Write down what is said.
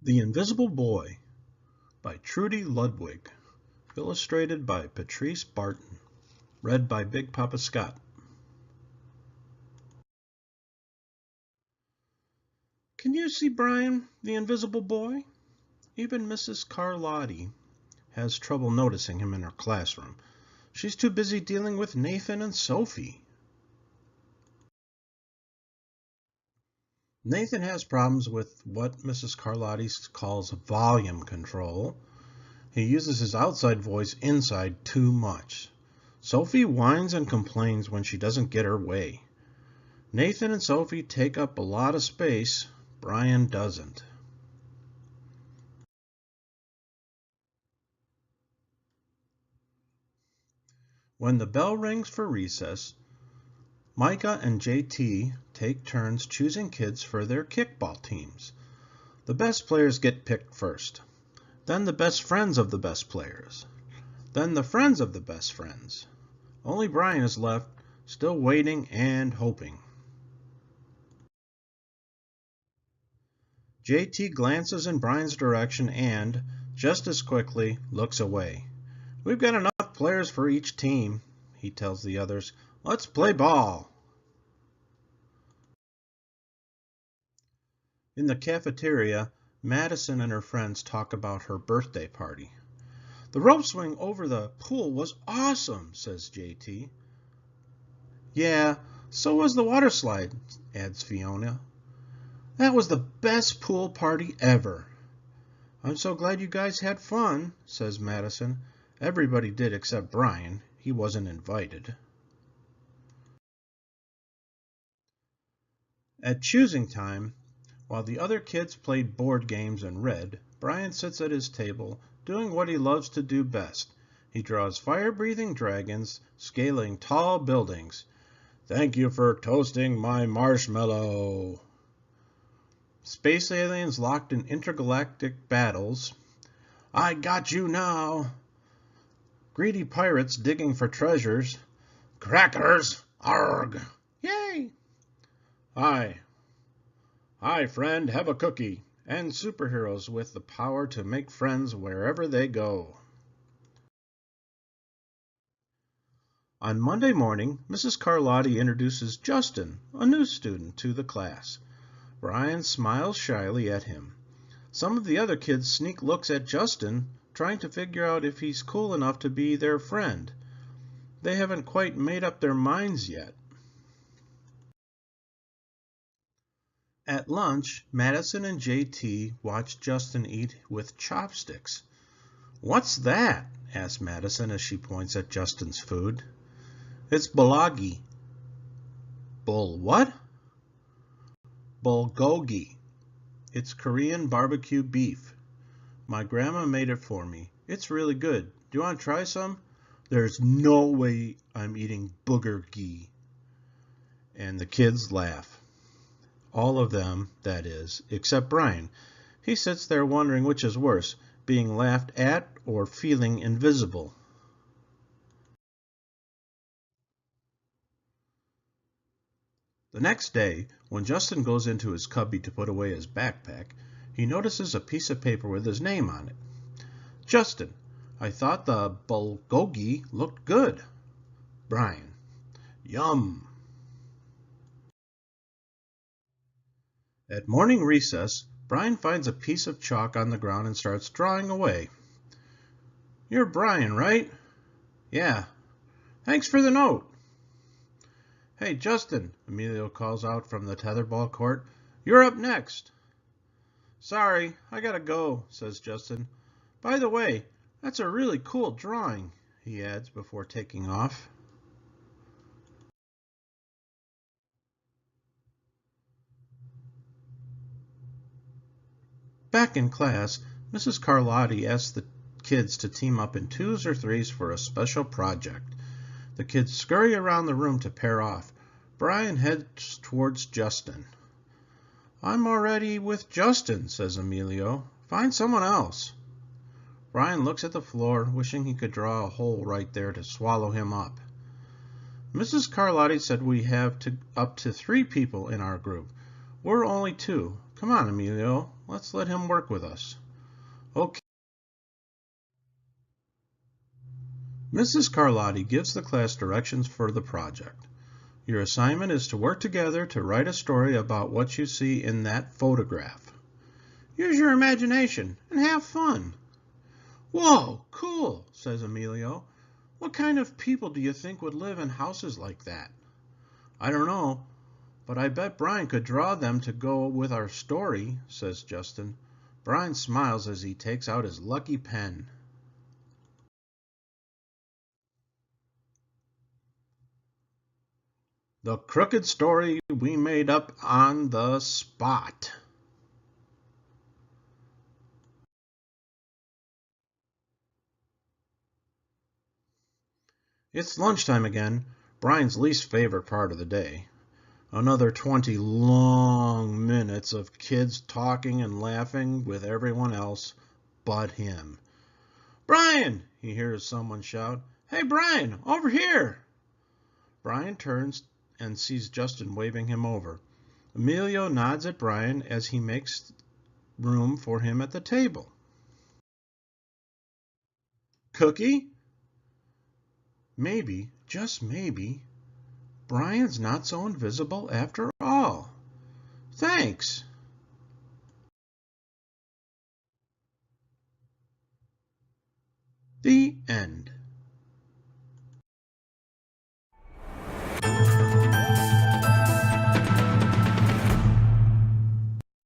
The Invisible Boy by Trudy Ludwig. Illustrated by Patrice Barton. Read by Big Papa Scott. Can you see Brian, the invisible boy? Even Mrs. Carlotti has trouble noticing him in her classroom. She's too busy dealing with Nathan and Sophie. Nathan has problems with what Mrs. Carlotti calls volume control. He uses his outside voice inside too much. Sophie whines and complains when she doesn't get her way. Nathan and Sophie take up a lot of space. Brian doesn't. When the bell rings for recess, Micah and JT take turns choosing kids for their kickball teams. The best players get picked first. Then the best friends of the best players. Then the friends of the best friends. Only Brian is left, still waiting and hoping. JT glances in Brian's direction and, just as quickly, looks away. We've got enough players for each team, he tells the others. Let's play ball. In the cafeteria, Madison and her friends talk about her birthday party. The rope swing over the pool was awesome, says JT. Yeah, so was the water slide, adds Fiona. That was the best pool party ever. I'm so glad you guys had fun, says Madison. Everybody did except Brian. He wasn't invited. At choosing time, while the other kids played board games and read, Brian sits at his table, doing what he loves to do best. He draws fire-breathing dragons, scaling tall buildings. Thank you for toasting my marshmallow. Space aliens locked in intergalactic battles. I got you now. Greedy pirates digging for treasures. Crackers! Arg! Yay! Hi, friend, have a cookie. And superheroes with the power to make friends wherever they go. On Monday morning, Mrs. Carlotti introduces Justin, a new student, to the class. Brian smiles shyly at him. Some of the other kids sneak looks at Justin, trying to figure out if he's cool enough to be their friend. They haven't quite made up their minds yet. At lunch, Madison and JT watch Justin eat with chopsticks. What's that? asks Madison as she points at Justin's food. It's bulgogi. What? Bulgogi. It's Korean barbecue beef. My grandma made it for me. It's really good. Do you want to try some? There's no way I'm eating boogergi. And the kids laugh. All of them, that is, except Brian. He sits there wondering which is worse, being laughed at or feeling invisible. The next day, when Justin goes into his cubby to put away his backpack, he notices a piece of paper with his name on it. Justin, I thought the bulgogi looked good. Brian, yum. At morning recess, Brian finds a piece of chalk on the ground and starts drawing away. You're Brian, right? Yeah. Thanks for the note. Hey, Justin, Emilio calls out from the tetherball court. You're up next. Sorry, I gotta go, says Justin. By the way, that's a really cool drawing, he adds before taking off. Back in class, Mrs. Carlotti asks the kids to team up in twos or threes for a special project. The kids scurry around the room to pair off. Brian heads towards Justin. I'm already with Justin, says Emilio. Find someone else. Brian looks at the floor, wishing he could draw a hole right there to swallow him up. Mrs. Carlotti said we have up to 3 people in our group. We're only 2. Come on, Emilio. Let's let him work with us. Okay. Mrs. Carlotti gives the class directions for the project. Your assignment is to work together to write a story about what you see in that photograph. Use your imagination and have fun. Whoa, cool, says Emilio. What kind of people do you think would live in houses like that? I don't know, but I bet Brian could draw them to go with our story, says Justin. Brian smiles as he takes out his lucky pen. The crooked story we made up on the spot. It's lunchtime again, Brian's least favorite part of the day. Another 20 long minutes of kids talking and laughing with everyone else but him. Brian! He hears someone shout. Hey, Brian, over here! Brian turns and sees Justin waving him over. Emilio nods at Brian as he makes room for him at the table. Cookie? Maybe, just maybe, Brian's not so invisible after all. Thanks. The end.